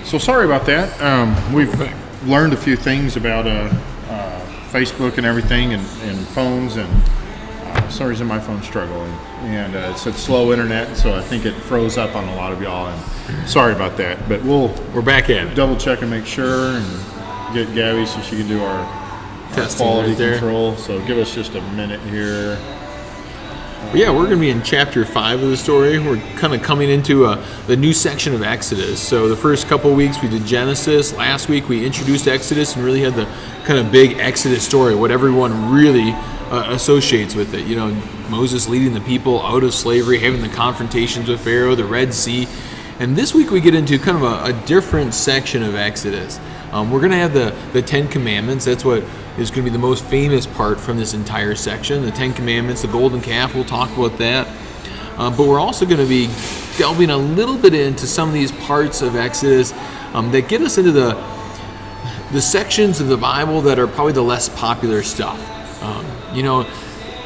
So sorry about that. We've learned a few things about Facebook and everything, and phones, and for some reason my phone's struggling, and it said slow internet, so I think it froze up on a lot of y'all. And sorry about that, but we're back at it. Double check and make sure, and get Gabby so she can do our quality right control. So give us just a minute here. Yeah, we're going to be in chapter 5 of the story. We're kind of coming into the new section of Exodus. So the first couple of weeks we did Genesis. Last week we introduced Exodus and really had the kind of big Exodus story, what everyone really associates with it. You know, Moses leading the people out of slavery, having the confrontations with Pharaoh, the Red Sea. And this week we get into kind of a different section of Exodus. We're going to have the Ten Commandments. That's what is going to be the most famous part from this entire section. The Ten Commandments, the golden calf, we'll talk about that. But we're also going to be delving a little bit into some of these parts of Exodus that get us into the sections of the Bible that are probably the less popular stuff.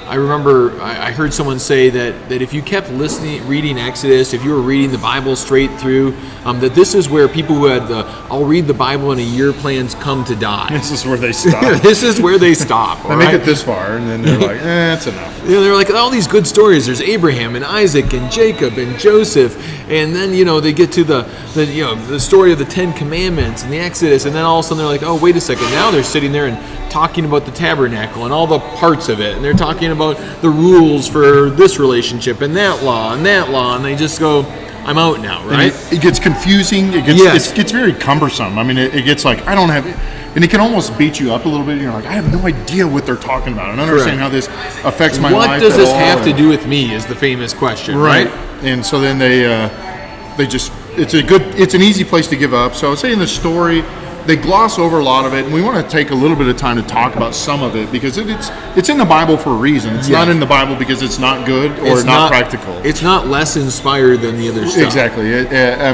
I remember I heard someone say that if you kept reading Exodus, if you were reading the Bible straight through, that this is where people who had I'll read the Bible in a year plans come to die. This is where they stop. This is where they stop. They make it this far, and then they're like, it's enough. They're like, all these good stories. There's Abraham and Isaac and Jacob and Joseph, and then they get to the story of the Ten Commandments and the Exodus, and then all of a sudden they're like, oh, wait a second. Now they're sitting there and talking about the tabernacle and all the parts of it, and they're talking about the rules for this relationship and that law, and they just go, I'm out now, right? It gets confusing. It gets very cumbersome. I mean, it gets like, I don't have it. And it can almost beat you up a little bit. You're like, I have no idea what they're talking about. I don't understand how this affects my life. What does this have to do with me is the famous question, right? And so then they just, it's an easy place to give up. So I would say in the story, they gloss over a lot of it, and we want to take a little bit of time to talk about some of it because it's in the Bible for a reason. It's not in the Bible because it's not good or it's not practical. It's not less inspired than the other stuff. Exactly.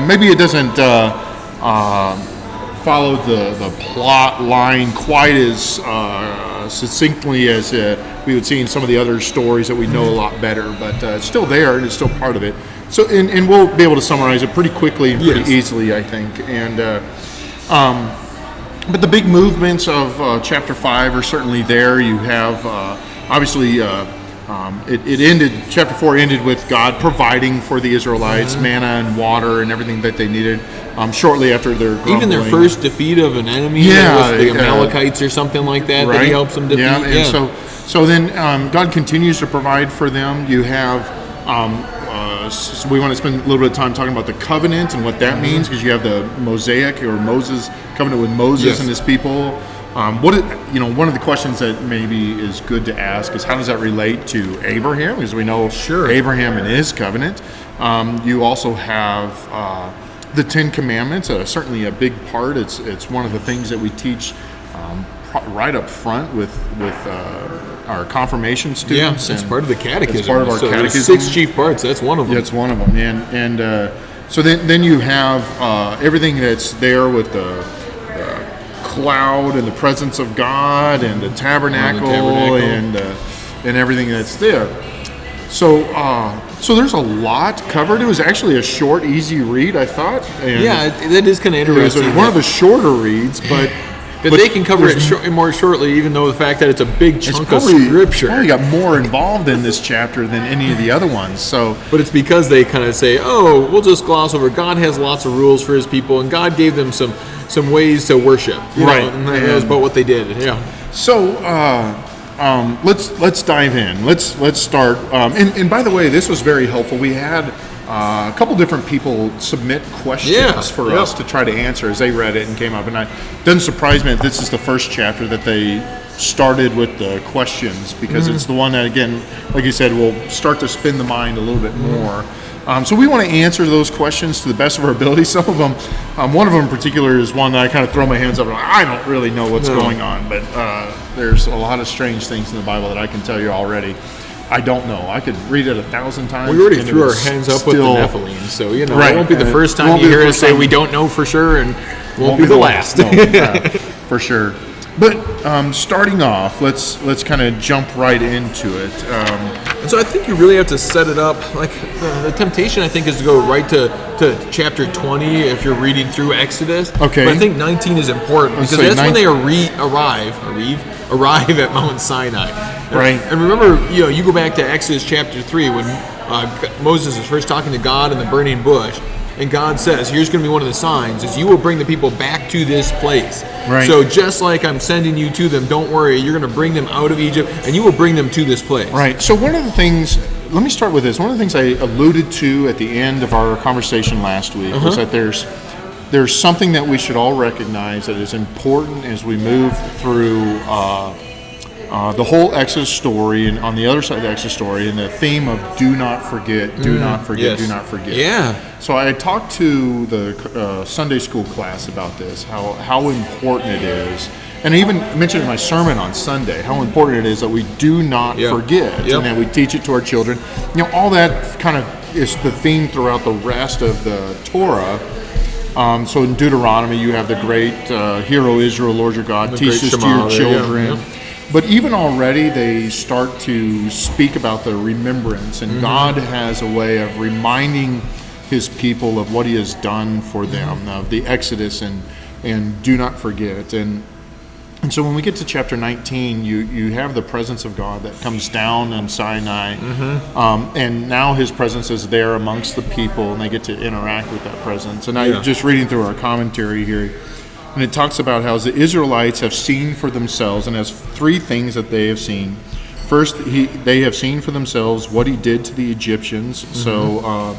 Maybe it doesn't follow the plot line quite as succinctly as we would see in some of the other stories that we know a lot better, but it's still there and it's still part of it. So, and we'll be able to summarize it pretty quickly and pretty easily, I think. And but the big movements of chapter 5 are certainly there. You have obviously it ended. Chapter 4 ended with God providing for the Israelites manna and water and everything that they needed. Shortly after their grumbling. Even their first defeat of an enemy, with the Amalekites or something like that, that he helps them defeat. And so then God continues to provide for them. You have. So we want to spend a little bit of time talking about the covenant and what that means, because you have the Mosaic or Moses covenant with Moses and his people. One of the questions that maybe is good to ask is how does that relate to Abraham? Because we know Abraham and his covenant. You also have the Ten Commandments, certainly a big part. It's one of the things that we teach right up front with our confirmation students. Yeah, it's part of the catechism. It's part of our catechism. 6 chief parts, that's one of them. That's one of them. And so then you have everything that's there with the cloud and the presence of God and the tabernacle, and everything that's there. So there's a lot covered. It was actually a short, easy read, I thought. And that is kind of interesting. It was one of the shorter reads, but they can cover it more shortly, even though the fact that it's a big chunk of scripture. Probably got more involved in this chapter than any of the other ones. So, but it's because they kind of say, "Oh, we'll just gloss over. God has lots of rules for His people, and God gave them some ways to worship." And that's about what they did. Yeah. So let's dive in. Let's start. And by the way, this was very helpful. We had a couple different people submit questions for us to try to answer as they read it and came up. And it doesn't surprise me that this is the first chapter that they started with the questions, because it's the one that, again, like you said, will start to spin the mind a little bit more. So we want to answer those questions to the best of our ability. Some of them, one of them in particular is one that I kind of throw my hands up and I don't really know what's going on, but there's a lot of strange things in the Bible that I can tell you already. I don't know. I could read it 1,000 times. We already threw our hands up with the Nephilim, so it won't be the first time you hear us say we don't know for sure, and won't be the last. No, for sure. But starting off, let's kind of jump right into it. And so I think you really have to set it up. Like the temptation, I think, is to go right to chapter 20 if you're reading through Exodus. Okay. But I think 19 is important because that's when they arrive at Mount Sinai. Right. And remember, you go back to Exodus chapter 3 when Moses is first talking to God in the burning bush. And God says, here's going to be one of the signs, is you will bring the people back to this place. Right. So just like I'm sending you to them, don't worry, you're going to bring them out of Egypt, and you will bring them to this place. Right. So one of the things, let me start with this. One of the things I alluded to at the end of our conversation last week was that there's something that we should all recognize that is important as we move through the whole Exodus story, and on the other side of the Exodus story, and the theme of do not forget, do not forget, do not forget. Yeah. So I talked to the Sunday school class about this, how important it is, and I even mentioned in my sermon on Sunday how important it is that we do not forget, and that we teach it to our children. All that kind of is the theme throughout the rest of the Torah. So in Deuteronomy, you have the great Hear, O Israel, Lord your God, teach this to your children. But even already they start to speak about the remembrance, and God has a way of reminding his people of what he has done for them, of the Exodus, and do not forget. And so when we get to chapter 19, you have the presence of God that comes down on Sinai, and now his presence is there amongst the people, and they get to interact with that presence. And I'm just reading through our commentary here, and it talks about how the Israelites have seen for themselves, and has three things that they have seen. First, they have seen for themselves what he did to the Egyptians. So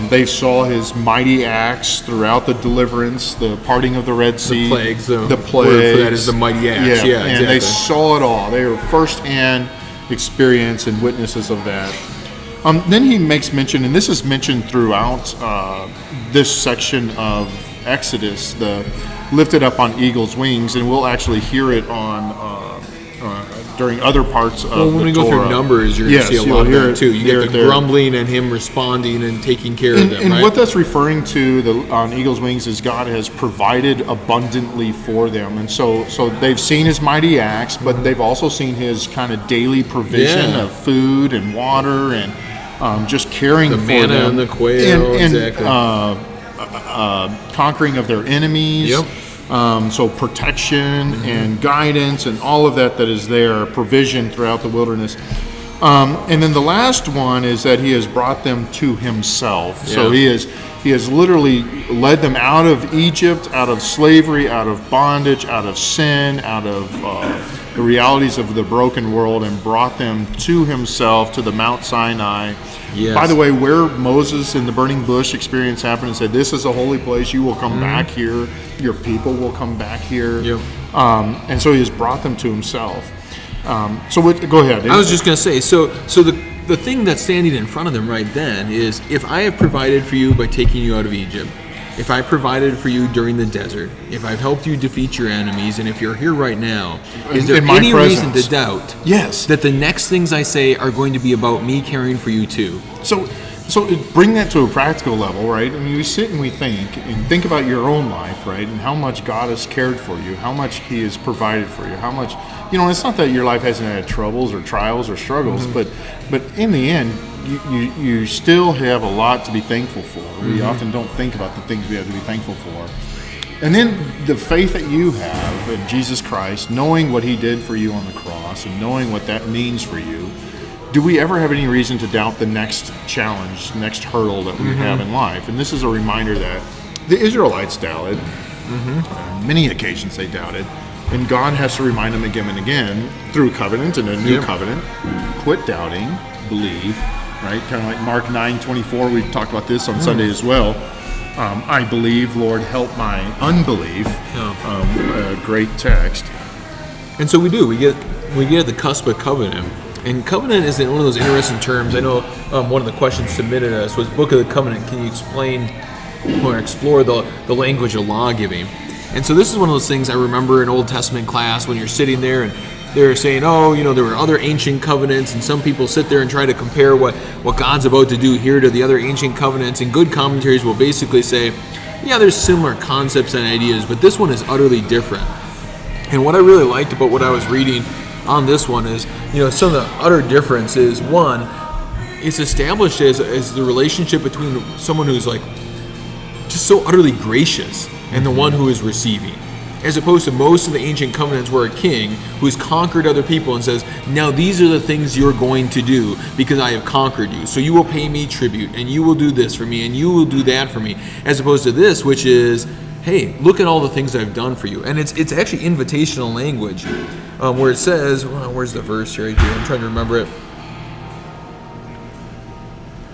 they saw his mighty acts throughout the deliverance, the parting of the Red Sea, the plagues. Word for that is the mighty acts. Yeah, and they saw it all. They were first-hand experience and witnesses of that. Then he makes mention, and this is mentioned throughout this section of Exodus, the lifted up on eagle's wings, and we'll actually hear it on during other parts of the Torah. When we go through Numbers, you're going to see a lot of that too. You get the grumbling and him responding and taking care of them, and right? what that's referring to on eagle's wings is God has provided abundantly for them. And so they've seen his mighty acts, but they've also seen his kind of daily provision of food and water, and just caring the for manna them. And the quail, exactly. Conquering of their enemies. So protection and guidance and all of that is there, provision throughout the wilderness. And then the last one is that he has brought them to himself. So he has literally led them out of Egypt, out of slavery, out of bondage, out of sin, out of the realities of the broken world, and brought them to himself, to the Mount Sinai. Yes. By the way, where Moses in the burning bush experience happened, and said, this is a holy place, you will come back here, your people will come back here. And so he has brought them to himself. Go ahead. I was just going to say, so the thing that's standing in front of them right then is, if I have provided for you by taking you out of Egypt, if I provided for you during the desert, if I've helped you defeat your enemies, and if you're here right now, is there any reason to doubt that the next things I say are going to be about me caring for you too? So bring that to a practical level, right? I mean, we sit and we think about your own life, right? And how much God has cared for you, how much he has provided for you, how much, it's not that your life hasn't had troubles or trials or struggles, but in the end, you still have a lot to be thankful for. We often don't think about the things we have to be thankful for. And then the faith that you have in Jesus Christ, knowing what he did for you on the cross and knowing what that means for you, do we ever have any reason to doubt the next challenge, next hurdle that we have in life? And this is a reminder that the Israelites doubted. On many occasions they doubted. And God has to remind them again and again through covenant and a new covenant. Quit doubting, believe. Right, kind of like Mark 9:24. We talked about this on Sunday as well. I believe, Lord, help my unbelief. A great text. And so we do. We get at the cusp of covenant, and covenant is one of those interesting terms. I know one of the questions submitted to us was Book of the Covenant. Can you explain or explore the language of law giving? And so this is one of those things I remember in Old Testament class when you're sitting there and they're saying, there were other ancient covenants, and some people sit there and try to compare what God's about to do here to the other ancient covenants, and good commentaries will basically say, there's similar concepts and ideas, but this one is utterly different. And what I really liked about what I was reading on this one is, some of the utter difference is, one, it's established as the relationship between someone who's like just so utterly gracious and the one who is receiving, as opposed to most of the ancient covenants where a king who's conquered other people and says, now these are the things you're going to do because I have conquered you, so you will pay me tribute and you will do this for me and you will do that for me, as opposed to this, which is, hey, look at all the things I've done for you. And it's actually invitational language, where it says, where's the verse here? I'm trying to remember it.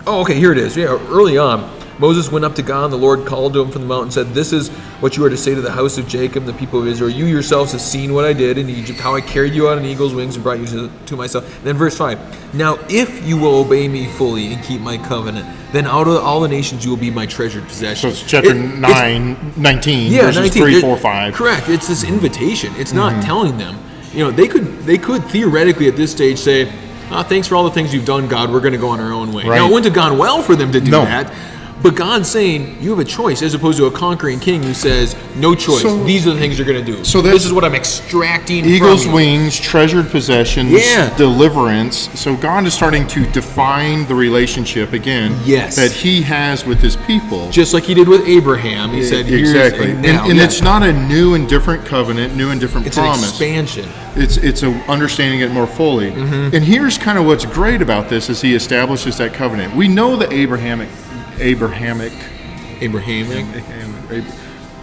Oh, okay, here it is. Yeah, early on, Moses went up to God, and the Lord called to him from the mountain and said, this is what you are to say to the house of Jacob, the people of Israel. You yourselves have seen what I did in Egypt, how I carried you out on eagle's wings and brought you to myself. And then verse 5, now if you will obey me fully and keep my covenant, then out of all the nations you will be my treasured possession. So it's chapter 19, yeah, verses 19. 3, 4, 5. Correct. It's this invitation. It's not telling them. They could theoretically at this stage say, thanks for all the things you've done, God. We're going to go on our own way. Right. Now, it wouldn't have gone well for them to do that. But God's saying, you have a choice, as opposed to a conquering king who says, no choice. These are the things you're going to do. So this is what I'm extracting eagle's from you. wings, treasured possessions, deliverance. So God is starting to define the relationship again that he has with his people. Just like he did with Abraham. He said, exactly. And it's not a new and different covenant, new and different promise. It's an expansion. It's understanding it more fully. And here's kind of what's great about this is he establishes that covenant. We know the Abrahamic, the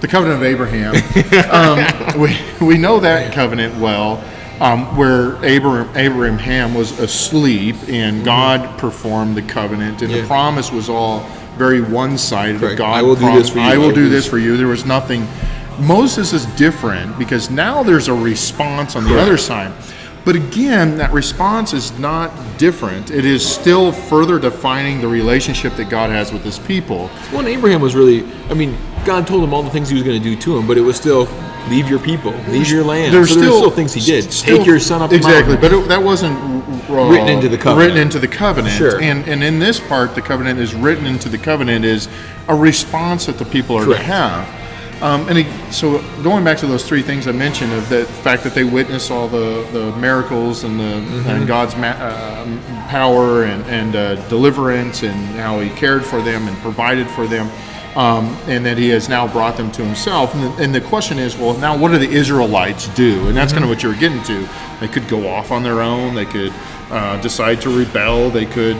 covenant of Abraham. We know that covenant well, where Abraham was asleep and God performed the covenant, and the promise was all very one-sided. God, I will do this for you. I will do this for you. There was nothing. Moses is different because now there's a response on the other side. But again, that response is not different. It is still further defining the relationship that God has with his people. Well, and Abraham was really, God told him all the things he was going to do to him, but it was still, leave your people, leave your land. There's still things he did. Take your son up the mountain. But that wasn't written into the covenant. Sure. And in this part, the covenant is written into the covenant is a response that the people are to have. So going back to those three things I mentioned, of the fact that they witnessed all the miracles and and God's power and deliverance, and how he cared for them and provided for them, and that he has now brought them to himself. And the question is, well, now what do the Israelites do? And that's kind of what you're getting to. They could go off on their own. They could decide to rebel. They could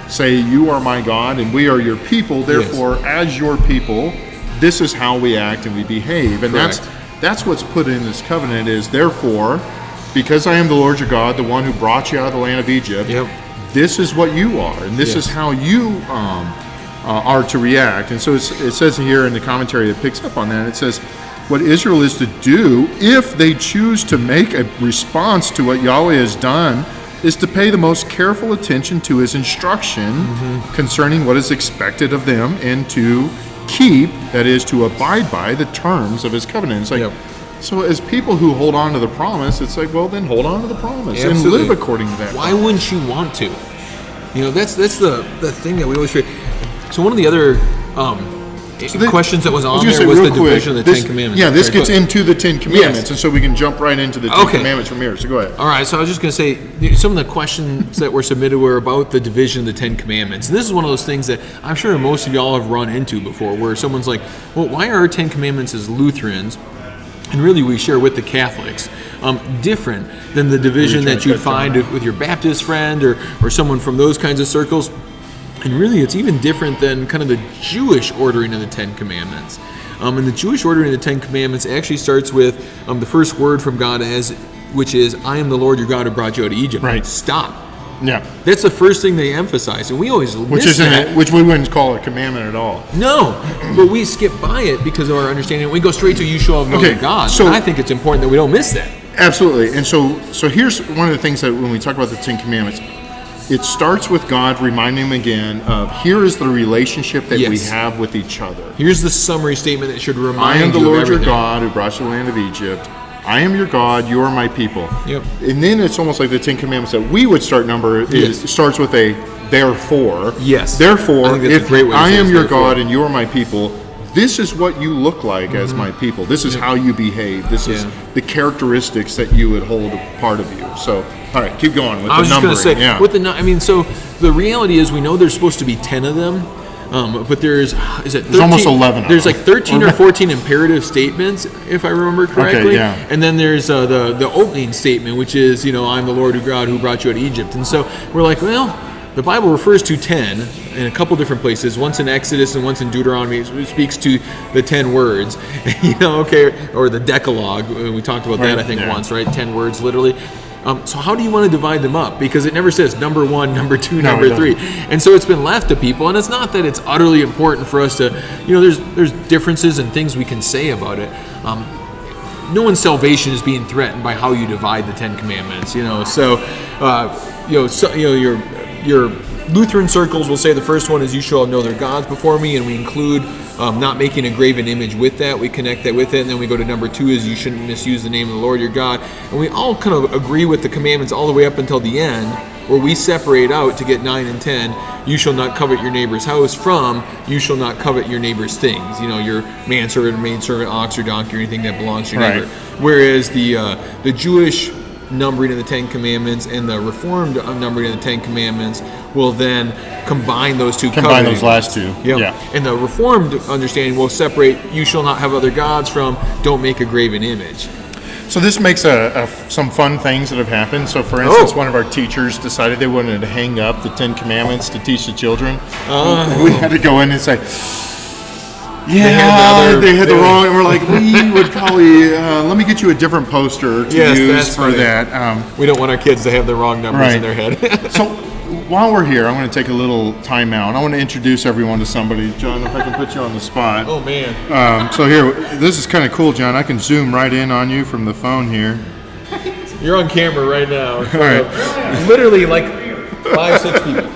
say, you are my God and we are your people. Therefore, as your people, this is how we act and we behave. And that's what's put in this covenant is, therefore, because I am the Lord your God, the one who brought you out of the land of Egypt, this is what you are, and this is how you are to react. And so it says here in the commentary that picks up on that, it says, what Israel is to do if they choose to make a response to what Yahweh has done is to pay the most careful attention to his instruction concerning what is expected of them, and to keep, that is, to abide by the terms of his covenant. It's like, so as people who hold on to the promise, it's like, well, then hold on to the promise and live according to that. Why wouldn't you want to? That's the thing that we always feel. So one of the other questions that was on there was the division of the Ten Commandments. Yeah, this gets into the Ten Commandments, and so we can jump right into the Ten Commandments from here. So go ahead. All right, so I was just going to say, some of the questions that were submitted were about the division of the Ten Commandments. And this is one of those things that I'm sure most of y'all have run into before, where someone's like, well, why are our Ten Commandments as Lutherans, and really we share with the Catholics, different than the division that you'd find with your Baptist friend or someone from those kinds of circles? And really, it's even different than kind of the Jewish ordering of the Ten Commandments. And the Jewish ordering of the Ten Commandments actually starts with the first word from God, which is, I am the Lord your God who brought you out of Egypt. Right. Stop. Yeah. That's the first thing they emphasize. And we always miss that. Which we wouldn't call a commandment at all. No. But we skip by it because of our understanding. We go straight to you shall have known your God. So, and I think it's important that we don't miss that. Absolutely. And so here's one of the things that when we talk about the Ten Commandments, it starts with God reminding him again of, here is the relationship that we have with each other. Here's the summary statement that should remind you of everything. I am the Lord your everything. God who brought you to the land of Egypt. I am your God, you are my people. Yep. And then it's almost like the Ten Commandments that we would start starts with a therefore. Yes. Therefore, if I am your therefore. God and you are my people, this is what you look like as my people. This is how you behave. This is the characteristics that you would hold a part of you. So, all right, keep going with the numbering. I was just going to say, so the reality is we know there's supposed to be 10 of them. But there's 13, almost 11 of There's them. like 13 or 14 imperative statements, if I remember correctly. Okay, yeah. And then there's the opening statement, which is, I'm the Lord God who brought you out of Egypt. And so we're like, well, the Bible refers to 10 in a couple different places. Once in Exodus and once in Deuteronomy. It speaks to the 10 words, or the Decalogue. We talked about that, I think, once, right? 10 words, literally. So how do you want to divide them up? Because it never says number 1, number 2, number 3. And so it's been left to people, and it's not that it's utterly important for us to, there's differences and things we can say about it. No one's salvation is being threatened by how you divide the 10 Commandments, your Lutheran circles will say the first one is you shall have no other gods before me, and we include not making a graven image with that. We connect that with it, and then we go to number 2 is you shouldn't misuse the name of the Lord your God. And we all kind of agree with the commandments all the way up until the end, where we separate out to get 9 and 10, you shall not covet your neighbor's house, from you shall not covet your neighbor's things, your manservant, maidservant, ox or donkey, or anything that belongs to your neighbor. Whereas the Jewish numbering of the 10 Commandments and the Reformed numbering of the 10 Commandments will then combine those two. Combine those last two. Yeah. And the Reformed understanding will separate you shall not have other gods from don't make a graven image. So this makes some fun things that have happened. So for instance, one of our teachers decided they wanted to hang up the 10 Commandments to teach the children. We had to go in and say, they had the wrong, and we're like, we would probably, let me get you a different poster to use for that. We don't want our kids to have the wrong numbers in their head. So while we're here, I'm going to take a little time out. I want to introduce everyone to somebody. John, if I can put you on the spot. Oh, man. So here, this is kind of cool, John. I can zoom right in on you from the phone here. You're on camera right now. All right. Literally like 5-6 people.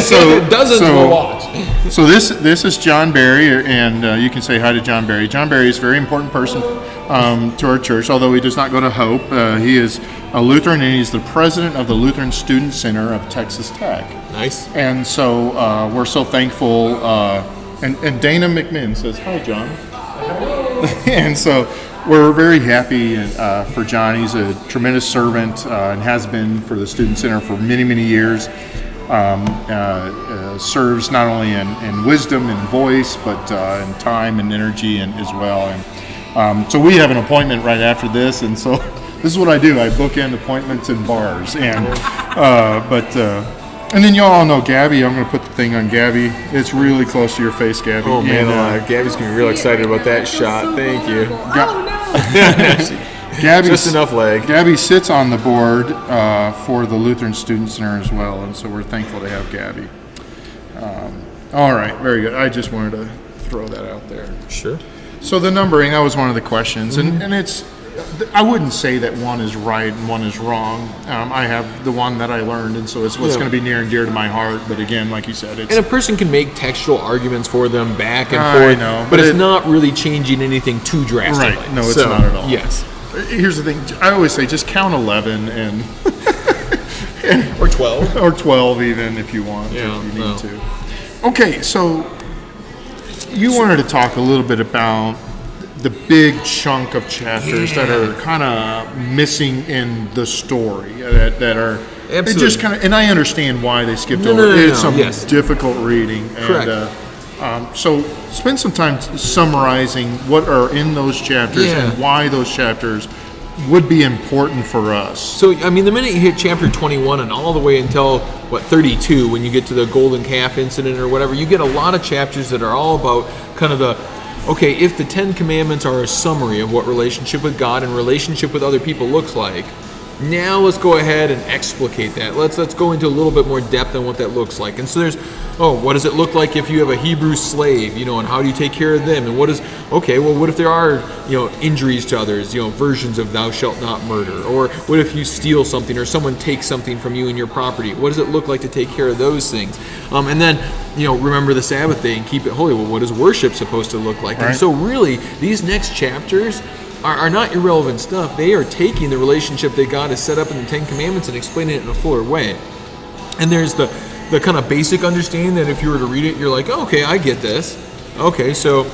So dozens will watch. So this is John Barry, and you can say hi to John Barry. John Barry is a very important person to our church, although he does not go to Hope. He is a Lutheran, and he's the president of the Lutheran Student Center of Texas Tech. Nice. And so we're so thankful. And Dana McMinn says, hi, John. And so we're very happy for John. He's a tremendous servant and has been for the Student Center for many, many years. Serves not only in wisdom and voice, but in time and energy and as well. And so we have an appointment right after this, and so this is what I do. I book in appointments in bars, and and then y'all all know Gabby. I'm going to put the thing on Gabby. It's really close to your face, Gabby. Oh man, Gabby's going to be real excited about that shot. Thank you. Gabby, just enough leg. Gabby sits on the board for the Lutheran Student Center as well, and so we're thankful to have Gabby. All right, very good. I just wanted to throw that out there. Sure. So the numbering, that was one of the questions, and it's, I wouldn't say that one is right and one is wrong. I have the one that I learned, and so it's what's going to be near and dear to my heart. But again, like you said, it's... And a person can make textual arguments for them back and forth, I know, but it's not really changing anything too drastically. Right, no, it's not at all. Yes. Here's the thing, I always say just count 11 and... or 12. Or 12 even if you want, if you need to. Okay, so you wanted to talk a little bit about the big chunk of chapters that are kind of missing in the story, that are just kind of, and I understand why they skipped over. It's some difficult reading. Correct. And so spend some time summarizing what are in those chapters and why those chapters would be important for us. So, I mean, the minute you hit chapter 21 and all the way until, 32, when you get to the golden calf incident or whatever, you get a lot of chapters that are all about kind of if the 10 Commandments are a summary of what relationship with God and relationship with other people looks like, now let's go ahead and explicate that. Let's go into a little bit more depth on what that looks like. And so there's, what does it look like if you have a Hebrew slave, and how do you take care of them? And what if there are, injuries to others, versions of thou shalt not murder? Or what if you steal something or someone takes something from you in your property? What does it look like to take care of those things? And then, remember the Sabbath day and keep it holy. Well, what is worship supposed to look like? Right. And so really, these next chapters are not irrelevant stuff. They are taking the relationship that God has set up in the 10 Commandments and explaining it in a fuller way. And there's the kind of basic understanding that if you were to read it, you're like, okay, I get this. Okay, so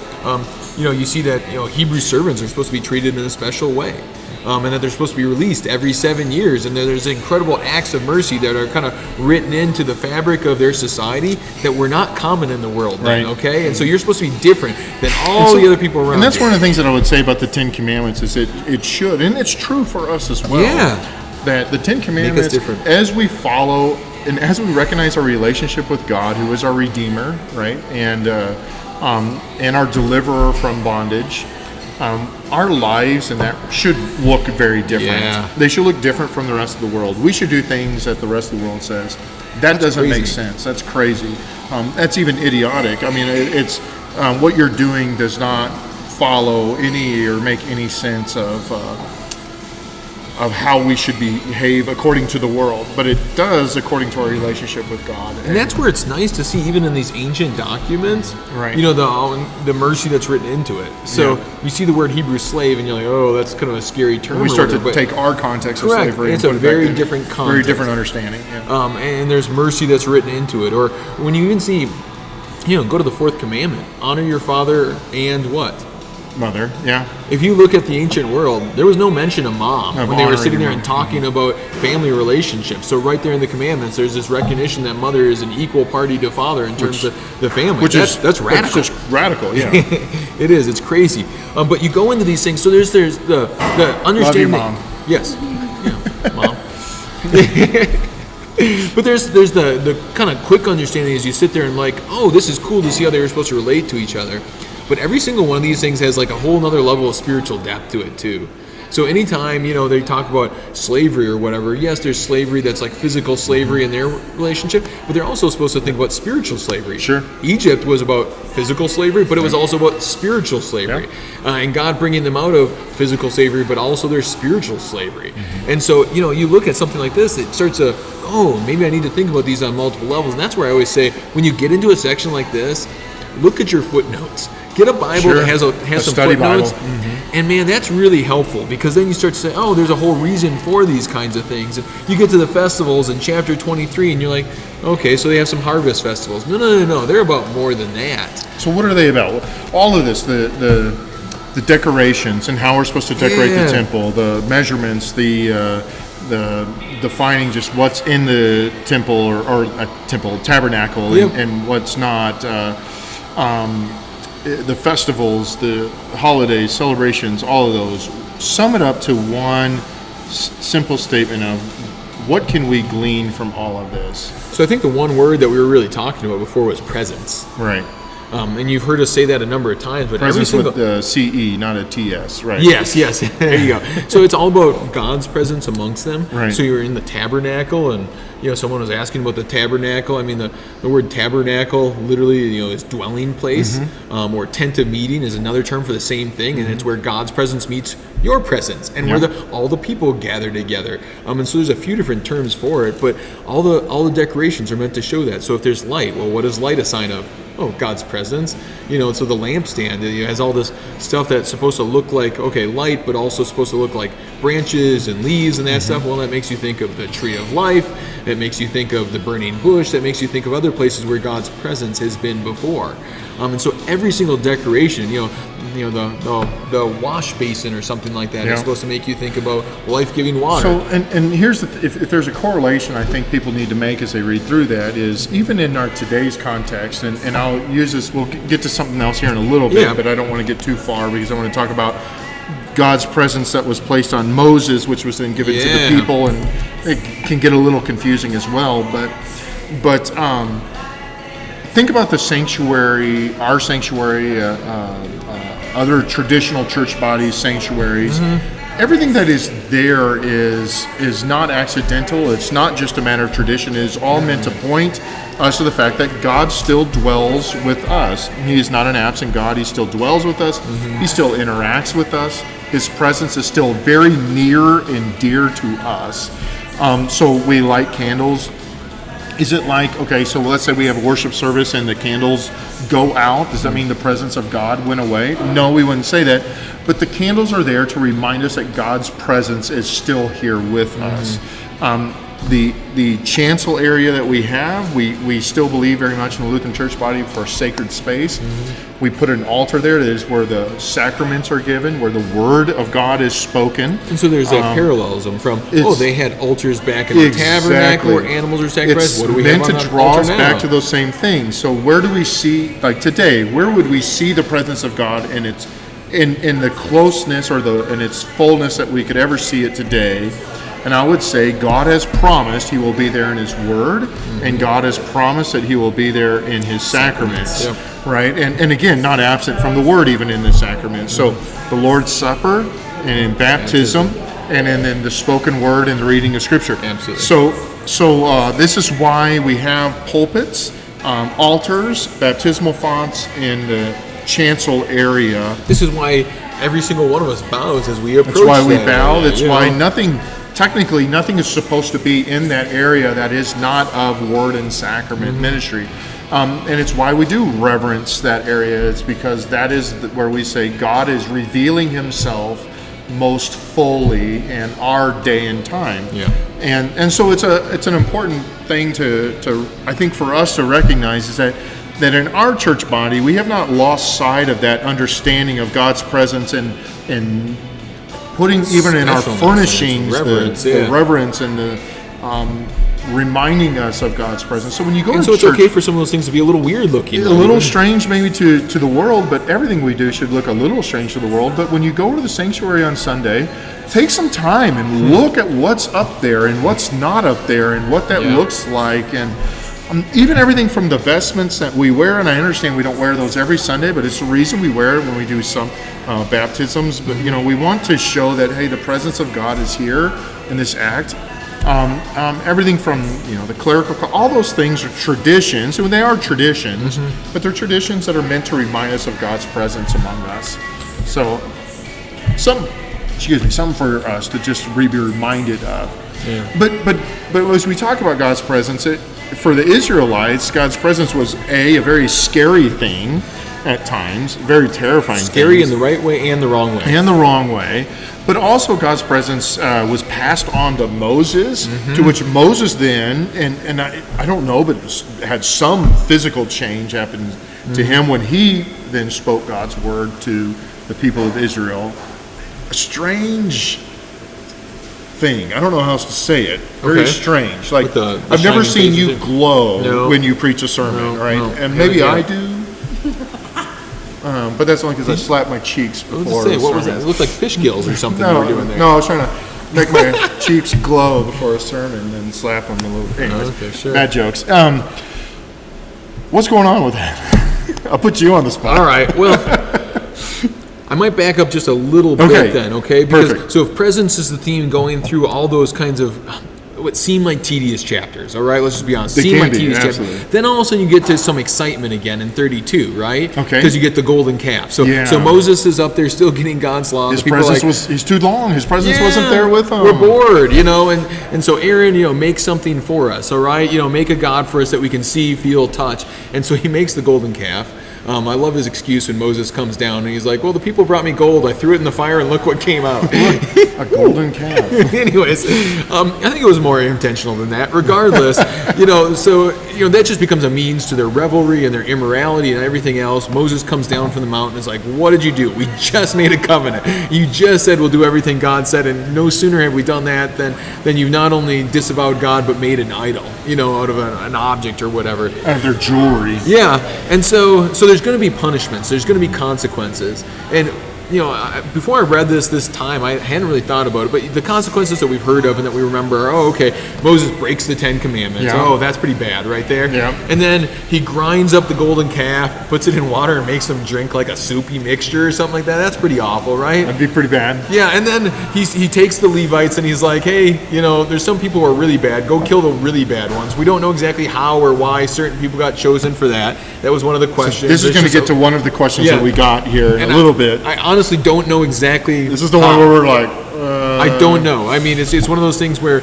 You see that Hebrew servants are supposed to be treated in a special way. And that they're supposed to be released every 7 years, and there's incredible acts of mercy that are kind of written into the fabric of their society that were not common in the world, then, okay? And so you're supposed to be different than all the other people around. And that's you. one of the things that I would say about the Ten Commandments is it should, and it's true for us as well, that the Ten Commandments, as we follow and as we recognize our relationship with God, who is our Redeemer, right, and our deliverer from bondage, our lives and that should look very different. They should look different from the rest of the world. We should do things that the rest of the world says. That doesn't make sense. That's crazy. That's even idiotic. I mean, it's what you're doing does not follow any or make any sense of how we should behave according to the world, but it does according to our relationship with God. And that's where it's nice to see, even in these ancient documents, the mercy that's written into it. So you see the word Hebrew slave, and you're like, oh, that's kind of a scary term. And we start to take our context of slavery. It's a very different context. Very different understanding. And there's mercy that's written into it. Or when you even see, go to the fourth commandment, honor your father and what? Mother, If you look at the ancient world, there was no mention of mom when they were sitting there and talking about family relationships. So right there in the commandments, there's this recognition that mother is an equal party to father in terms of the family. That's radical. That's just radical, It is. It's crazy. But you go into these things. So there's the understanding. Love you, Mom. Yes, Mom. But there's the kind of quick understanding as you sit there and this is cool to see how they were supposed to relate to each other. But every single one of these things has a whole nother level of spiritual depth to it too. So anytime, they talk about slavery or whatever, yes, there's slavery that's like physical slavery in their relationship, but they're also supposed to think about spiritual slavery. Sure. Egypt was about physical slavery, but it was also about spiritual slavery. And God bringing them out of physical slavery, but also their spiritual slavery. And so, you look at something like this, it starts to, maybe I need to think about these on multiple levels. And that's where I always say, when you get into a section like this, look at your footnotes. Get a Bible that has some footnotes, and man, that's really helpful, because then you start to say, there's a whole reason for these kinds of things. And you get to the festivals in chapter 23, and you're like, okay, so they have some harvest festivals. No, they're about more than that. So what are they about? All of this, the decorations and how we're supposed to decorate the temple, the measurements, the defining just what's in the temple or a temple tabernacle and what's not. The festivals, the holidays, celebrations, all of those, sum it up to one simple statement of what can we glean from all of this? So I think the one word that we were really talking about before was presence. Right. And you've heard us say that a number of times. But presence with the CE, not a TS, right? Yes. There you go. So it's all about God's presence amongst them. Right. So you're in the tabernacle, and someone was asking about the tabernacle. I mean, the word tabernacle literally, is dwelling place, or tent of meeting is another term for the same thing, and it's where God's presence meets your presence, and where all the people gather together. And so there's a few different terms for it, but all the decorations are meant to show that. So if there's light, well, what is light a sign of? God's presence. So the lampstand has all this stuff that's supposed to look like, light, but also supposed to look like branches and leaves and that stuff. Well, that makes you think of the tree of life. It makes you think of the burning bush. That makes you think of other places where God's presence has been before. And so every single decoration, the wash basin or something like that is supposed to make you think about life-giving water. So, and here's if there's a correlation I think people need to make as they read through that is, even in our today's context, and I'll use this, we'll get to something else here in a little bit, but I don't want to get too far, because I want to talk about God's presence that was placed on Moses, which was then given to the people, and it can get a little confusing as well, but think about the sanctuary, our sanctuary, other traditional church bodies' sanctuaries. Everything that is there is not accidental. It's not just a matter of tradition. It is all meant to point us to the fact that God still dwells with us. He is not an absent God. He still dwells with us. He still interacts with us. His presence is still very near and dear to us. So we light candles. Is it like, so let's say we have a worship service and the candles go out. Does that mean the presence of God went away? No, we wouldn't say that. But the candles are there to remind us that God's presence is still here with us. The chancel area that we have, we still believe very much in the Lutheran Church body for sacred space. We put an altar there. That is where the sacraments are given, where the Word of God is spoken. And so there's that parallelism from, they had altars back in the tabernacle where animals were sacrificed. It's what do we meant have to on draw us altar back now? to those same things. So where do we see, like today, where would we see the presence of God in its in the closeness or in its fullness that we could ever see it today? And I would say God has promised He will be there in His Word, and God has promised that He will be there in His sacraments, right? And again, not absent from the Word even in the sacraments. So the Lord's Supper and in baptism and then the spoken Word and the reading of Scripture. Absolutely. So this is why we have pulpits, altars, baptismal fonts in the chancel area. This is why every single one of us bows as we approach. That's why we that bow. area, That's why technically nothing is supposed to be in that area that is not of word and sacrament ministry. And it's why we do reverence that area. It's because that is where we say God is revealing Himself most fully in our day and time. Yeah. And so it's an important thing to I think for us to recognize is that in our church body we have not lost sight of that understanding of God's presence and putting even in our furnishings the reverence and the reminding us of God's presence. So when you go to so church, it's okay for some of those things to be a little weird looking. a little strange maybe to the world, but everything we do should look a little strange to the world. But when you go to the sanctuary on Sunday, take some time and look at what's up there and what's not up there and what that looks like. And even everything from the vestments that we wear, and I understand we don't wear those every Sunday, but it's the reason we wear it when we do some baptisms. But we want to show that, hey, the presence of God is here in this act. Everything from the clerical, all those things are traditions, and they are traditions, but they're traditions that are meant to remind us of God's presence among us. So, something for us to just be reminded of. Yeah. But as we talk about God's presence, for the Israelites, God's presence was a very scary thing at times, very terrifying. Scary things. in the right way and the wrong way. And the wrong way. But also God's presence was passed on to Moses, to which Moses then, and I don't know, but had some physical change happen to him when he then spoke God's word to the people of Israel. A strange thing. I don't know how else to say it. Very strange. Like the I've never seen you glow No. when you preach a sermon, right? No. And maybe I do. But that's only because I slapped my cheeks before. What was that? It looked like fish gills or something you were doing there. No, I was trying to make my cheeks glow before a sermon and slap them a little. Anyways, okay, sure. Bad jokes. What's going on with that? I'll put you on the spot. All right. Well, I might back up just a little bit then, okay? Because Perfect. so if presence is the theme going through all those kinds of what seem like tedious chapters, all right? Let's just be honest. They seem can like be, tedious absolutely. chapters. Then all of a sudden you get to some excitement again in 32, right? Okay. Because you get the golden calf. So Moses is up there still getting God's law. His presence he's too long. His presence wasn't there with him. We're bored, and so Aaron, makes something for us, all right? Make a God for us that we can see, feel, touch. And so he makes the golden calf. I love his excuse when Moses comes down and he's like, well, the people brought me gold. I threw it in the fire and look what came out. A golden calf. Anyways, I think it was more intentional than that. Regardless, that just becomes a means to their revelry and their immorality and everything else. Moses comes down from the mountain and is like, what did you do? We just made a covenant. You just said we'll do everything God said, and no sooner have we done that than you've not only disavowed God but made an idol, out of an object or whatever. Out of their jewelry. Yeah, and so there's going to be punishments. There's going to be consequences. And, before I read this time, I hadn't really thought about it, but the consequences that we've heard of and that we remember are, Moses breaks the 10 Commandments. Yeah. Oh, that's pretty bad right there. Yeah. And then he grinds up the golden calf, puts it in water, and makes them drink like a soupy mixture or something like that. That's pretty awful, right? That'd be pretty bad. Yeah, and then he takes the Levites and he's like, hey, there's some people who are really bad. Go kill the really bad ones. We don't know exactly how or why certain people got chosen for that. That was one of the questions. This is going to get to one of the questions that we got here in a little bit. I honestly don't know exactly. This is the one where we're like, I don't know. I mean, it's one of those things where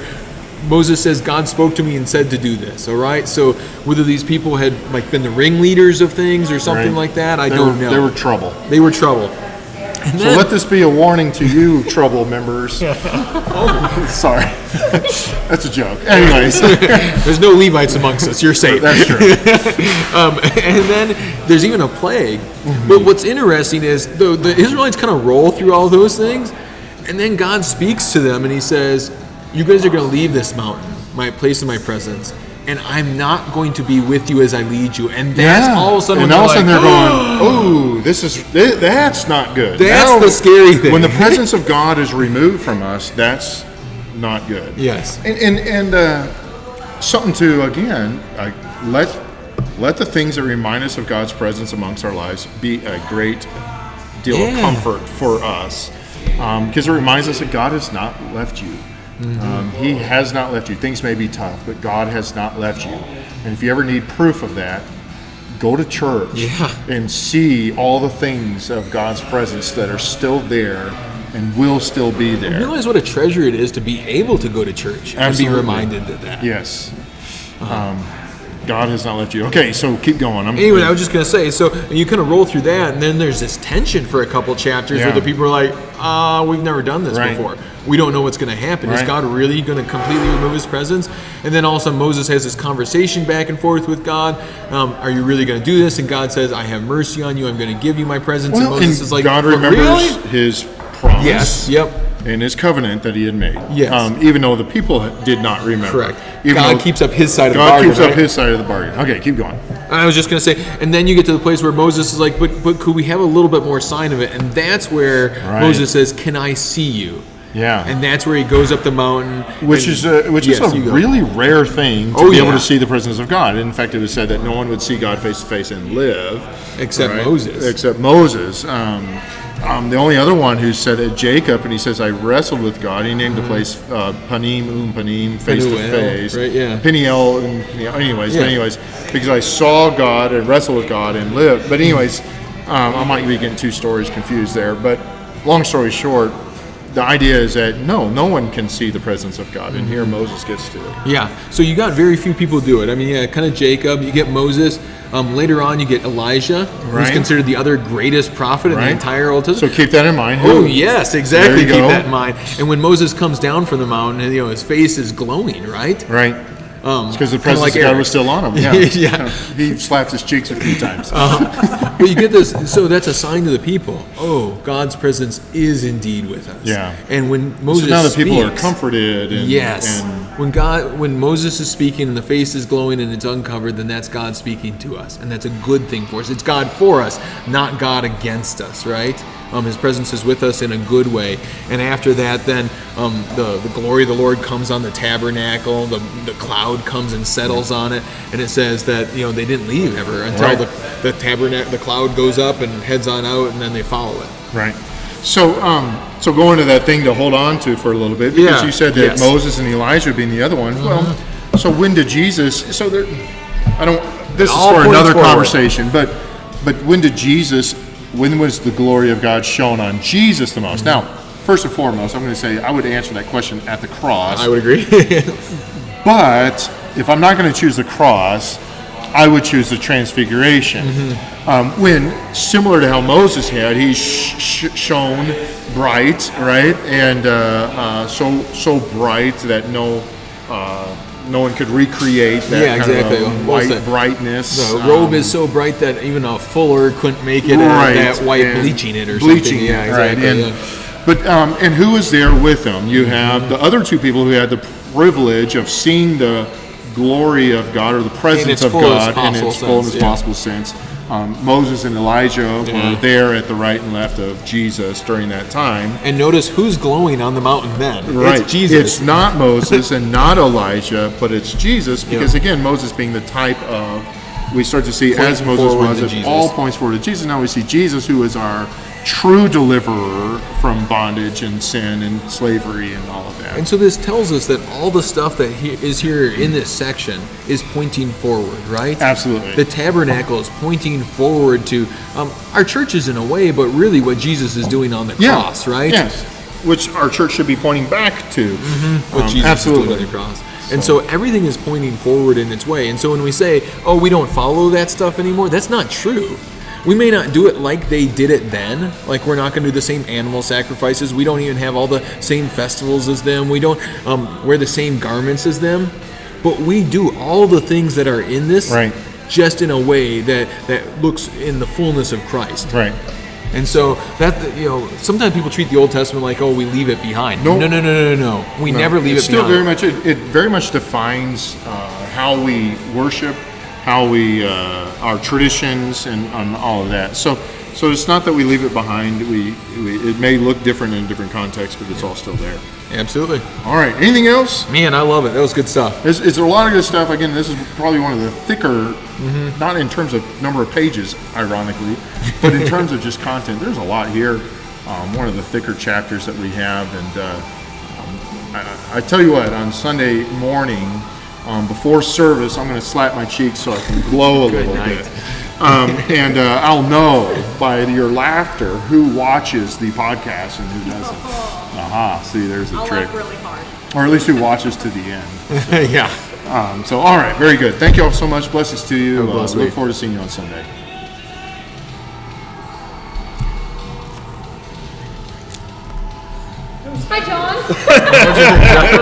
Moses says, God spoke to me and said to do this, all right? So whether these people had been the ringleaders of things or something like that, I don't know. They were trouble. They were trouble. So let this be a warning to you, trouble members. Sorry. That's a joke. Anyways. There's no Levites amongst us. You're safe. That's true. And then there's even a plague. But what's interesting is the Israelites kind of roll through all those things, and then God speaks to them and he says, you guys are going to leave this mountain, my place in my presence, and I'm not going to be with you as I lead you. And that's all of a sudden, and all of a sudden they're going, oh, that's not good. That's the scary thing. When the presence of God is removed from us, that's not good. Yes. And something to, again, let the things that remind us of God's presence amongst our lives be a great deal of comfort for us, because it reminds us that God has not left you. He has not left you. Things may be tough, but God has not left you. And if you ever need proof of that, go to church and see all the things of God's presence that are still there and will still be there. You realize what a treasure it is to be able to go to church and be reminded of that. Yes. God has not left you. Okay, so keep going. Anyway, I was just going to say, so you kind of roll through that, and then there's this tension for a couple chapters where the people are like, we've never done this before. We don't know what's going to happen. Is God really going to completely remove his presence? And then all of a sudden Moses has this conversation back and forth with God. Are you really going to do this? And God says, I have mercy on you. I'm going to give you my presence. Well, and Moses is like, God remembers his promise. Yes, yep. And his covenant that he had made. Yes. Even though the people did not remember. Correct. God keeps up his side of the bargain. God keeps up his side of the bargain. Okay, keep going. I was just going to say, and then you get to the place where Moses is like, but could we have a little bit more sign of it? And that's where Moses says, can I see you? Yeah. And that's where he goes up the mountain. Which is a really rare thing to be able to see the presence of God. In fact, it was said that no one would see God face to face and live. Except Moses. Except Moses. The only other one who said it, Jacob, and he says, I wrestled with God. He named the place Panim, face to face. Right, yeah. Peniel, anyways, because I saw God and wrestled with God and lived. But anyways, I might be getting two stories confused there. But long story short, the idea is that no one can see the presence of God, and here Moses gets to it. Yeah, so you got very few people do it. I mean, kind of Jacob, you get Moses. Later on, you get Elijah, who's considered the other greatest prophet in the entire Old Testament. So keep that in mind. Oh, yes, exactly. Keep that in mind. And when Moses comes down from the mountain, his face is glowing, right? Right. It's because the presence of God was still on him. Yeah. He slapped his cheeks a few times. But you get this, so that's a sign to the people. Oh, God's presence is indeed with us. Yeah. And when Moses so now the speaks, people are comforted. When Moses is speaking and the face is glowing and it's uncovered, then that's God speaking to us. And that's a good thing for us. It's God for us, not God against us, right? His presence is with us in a good way. And after that, then the glory of the Lord comes on the tabernacle. The cloud comes and settles on it. And it says that they didn't leave ever until the tabernacle, the cloud goes up and heads on out, and then they follow it. Right. So going to that thing to hold on to for a little bit, because you said that Moses and Elijah being the other one. Well, so when did Jesus? So there, this is for another conversation. But when did Jesus? When was the glory of God shown on Jesus the most? Now, first and foremost, I'm going to say I would answer that question at the cross. I would agree. But if I'm not going to choose the cross, I would choose the transfiguration. When, similar to how Moses had, he's shone bright, right? And so bright that no one could recreate that kind of white brightness. The robe is so bright that even a fuller couldn't make it that white, bleaching it or something. Yeah, exactly. But who was there with them? You have the other two people who had the privilege of seeing the glory of God, or the presence of God in its fullest possible sense. Moses and Elijah were there at the right and left of Jesus during that time. And notice who's glowing on the mountain then. Right. It's Jesus. It's not Moses and not Elijah, but it's Jesus, because again, Moses being the type of, we start to see as Moses was, it all points forward to Jesus. Now we see Jesus, who is our true deliverer from bondage and sin and slavery and all of that. And so this tells us that all the stuff that is here in this section is pointing forward, right? Absolutely. The tabernacle is pointing forward to our churches in a way, but really what Jesus is doing on the cross, right? Yes. Which our church should be pointing back to. What Jesus is doing on the cross. And so everything is pointing forward in its way. And so when we say, we don't follow that stuff anymore, that's not true. We may not do it like they did it then. Like, we're not going to do the same animal sacrifices. We don't even have all the same festivals as them. We don't wear the same garments as them. But we do all the things that are in this, right, just in a way that looks in the fullness of Christ. Right. And so that, sometimes people treat the Old Testament like, oh, we leave it behind. No. We never leave it still behind. It very much defines how we worship, how we our traditions, and all of that. So it's not that we leave it behind. It may look different in different contexts, but it's all still there. Absolutely. All right. Anything else? Man, I love it. That was good stuff. It's a lot of good stuff. Again, this is probably one of the thicker, not in terms of number of pages, ironically, but in terms of just content. There's a lot here. One of the thicker chapters that we have. And I tell you what, on Sunday morning, before service, I'm going to slap my cheeks so I can glow a little bit. And I'll know by your laughter who watches the podcast and who doesn't. Aha, see, there's a trick. I'll laugh really hard. Or at least who watches to the end. So, Yeah. So, all right, very good. Thank you all so much. Blessings to you. Bless Look forward to seeing you on Sunday. Hi, John.